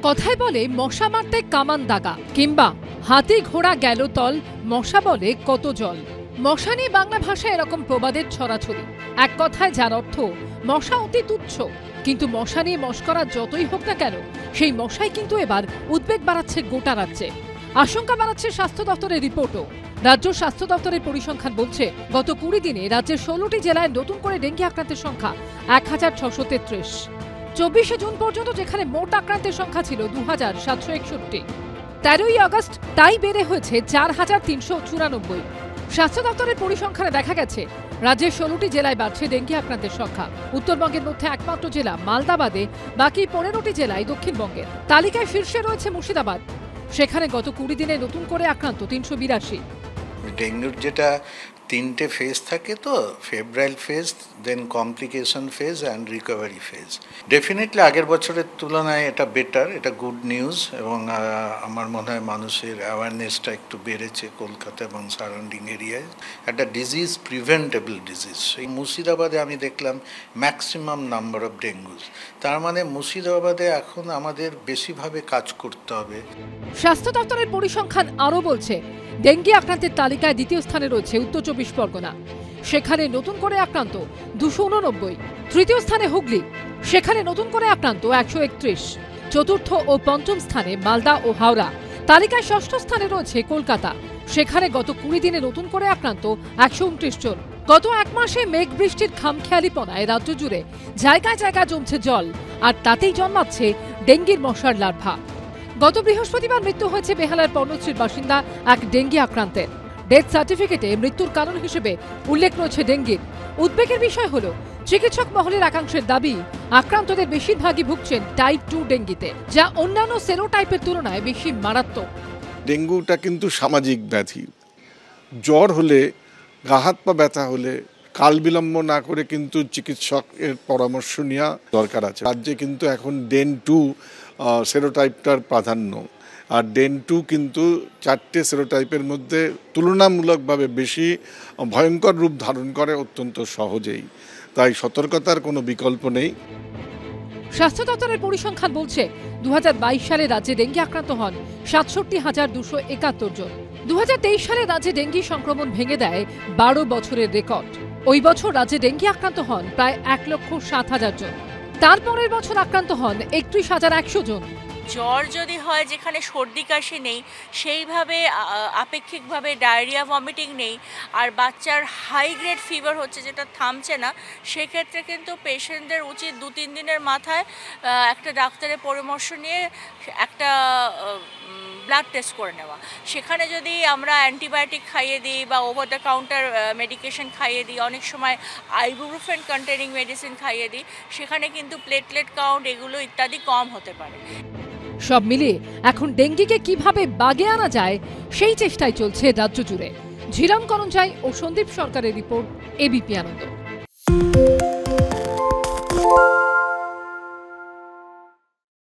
কথায় বলে মশা মারতে কামান দাগা কিংবা হাতি ঘোড়া গেল তল, মশা বলে কত জল। মশা নিয়ে বাংলা ভাষায় এরকম প্রবাদের ছড়াছড়ি। এক কথায় যার অর্থ মশা অতি তুচ্ছ, কিন্তু মশা নিয়ে মশকরা যতই হোক না কেন, সেই মশাই কিন্তু এবার উদ্বেগ বাড়াচ্ছে গোটা রাজ্যে। আশঙ্কা বাড়াচ্ছে স্বাস্থ্য দপ্তরের রিপোর্টও। রাজ্য স্বাস্থ্য দপ্তরের পরিসংখ্যান বলছে, গত 20 দিনে রাজ্যের 16টি জেলায় নতুন করে ডেঙ্গি আক্রান্তের সংখ্যা 1633। 24শে জুন পর্যন্ত যেখানে মোট আক্রান্তের সংখ্যা ছিল 2761, 13ই আগস্ট তাই বেড়ে হয়েছে 4394। স্বাস্থ্য দপ্তরের পরিসংখ্যানে দেখা গেছে, রাজ্যের 16টি জেলায় বাড়ছে ডেঙ্গি আক্রান্তের সংখ্যা। উত্তরবঙ্গের মধ্যে একমাত্র জেলা মালদা বাদে বাকি 15টি জেলায় দক্ষিণবঙ্গের। তালিকায় শীর্ষে রয়েছে মুর্শিদাবাদ, সেখানে গত 20 দিনে নতুন করে আক্রান্ত 382। ডেঙ্গুর যেটা 3টে ফেজ থাকে, তো febrile phase, then complication phase and recovery phase. Definitely আগের বছরের তুলনায় এটা বেটার, এটা গুড নিউজ। এবং আমার মনে হয় মানুষের অ্যাওয়ারনেসটা একটু বেড়েছে কলকাতা এবং সারাউন্ডিং এরিয়ায়। একটা ডিজিজ প্রিভেন্টেবল ডিজিজ। এই মুর্শিদাবাদে আমি দেখলাম ম্যাক্সিমাম নাম্বার অফ ডেঙ্গুস। তার মানে মুর্শিদাবাদে এখন আমাদের বেশিভাবে কাজ করতে হবে। স্বাস্থ্য দপ্তরের পরিসংখ্যান আরও বলছে, ডেঙ্গি আক্রান্তের তালিকায় দ্বিতীয় স্থানে রয়েছে উত্তর 24 পরগনা, সেখানে নতুন করে আক্রান্ত 289। তৃতীয় স্থানে হুগলি, সেখানে নতুন করে আক্রান্ত 131। চতুর্থ ও পঞ্চম স্থানে মালদা ও হাওড়া। তালিকায় ষষ্ঠ স্থানে রয়েছে কলকাতা, সেখানে গত 20 দিনে নতুন করে আক্রান্ত 129 জন। গত এক মাসে মেঘ বৃষ্টির খামখেয়ালিপনায় রাজ্য জুড়ে জায়গায় জায়গায় জমছে জল, আর তাতেই জন্মাচ্ছে ডেঙ্গির মশার লার্ভা। গত বৃহস্পতিবার মৃত্যু হয়েছে বেহালার পর্ণশ্রীর বাসিন্দা এক ডেঙ্গি আক্রান্তের। ডেথ সার্টিফিকেটে মৃত্যুর কারণ হিসেবে উল্লেখ রয়েছে ডেঙ্গির। উদ্বেগের বিষয় হল, চিকিৎসক মহলের একাংশের দাবি আক্রান্তদের বেশিরভাগই ভুগছেন টাইপ 2 ডেঙ্গিতে, যা অন্যান্য সেরোটাইপের তুলনায় বেশি মারাত্মক। ডেঙ্গুটা কিন্তু সামাজিক ব্যাধি। জ্বর হলে, গা হাত পা ব্যথা হলে কাল বিলম্ব না করে কিন্তু চিকিৎসকের পরামর্শ নেওয়া দরকার আছে। রাজ্যে কিন্তু এখন ডেন 2 সেরোটাইপটার প্রাধান্য, আর ডেন 2 কিন্তু 4টে সেরোটাইপের মধ্যে তুলনামূলকভাবে বেশি ভয়ঙ্কর রূপ ধারণ করে অত্যন্ত সহজেই। তাই সতর্কতার কোনো বিকল্প নেই। স্বাস্থ্য দপ্তরের পরিসংখ্যান বলছে, 2022 সালে রাজ্যে ডেঙ্গি আক্রান্ত হন 67,271 জন। 2023 সালে রাজ্যে ডেঙ্গি সংক্রমণ ভেঙে দেয় 12 বছরের রেকর্ড। ওই বছর রাজ্যে ডেঙ্গি আক্রান্ত হন প্রায় 1,07,000 জন। তারপরের বছর আক্রান্ত হন 31,100 জন। জ্বর যদি হয়, যেখানে সর্দি কাশি নেই, সেইভাবে আপেক্ষিকভাবে ডায়রিয়া ভমিটিং নেই, আর বাচ্চার হাই গ্রেড ফিভার হচ্ছে যেটা থামছে না, সেক্ষেত্রে কিন্তু পেশেন্টদের উচিত 2-3 দিনের মাথায় একটা ডাক্তারের পরামর্শ নিয়ে একটা ব্লাড টেস্ট করে নেওয়া। সেখানে যদি আমরা অ্যান্টিবায়োটিক খাইয়ে দিই বা ওভার দ্য কাউন্টার মেডিকেশন খাইয়ে দিই, অনেক সময় আইবুপ্রোফেন কন্টেনিং মেডিসিন খাইয়ে দিই, সেখানে কিন্তু প্লেটলেট কাউন্ট এগুলো ইত্যাদি কম হতে পারে। সব মিলিয়ে এখন ডেঙ্গিকে কিভাবে বাগে আনা যায় সেই চেষ্টায় চলছে রাজ্য জুড়ে। ঝিলম করঞ্জাই ও সন্দীপ সরকারের রিপোর্ট, এবিপি আনন্দ।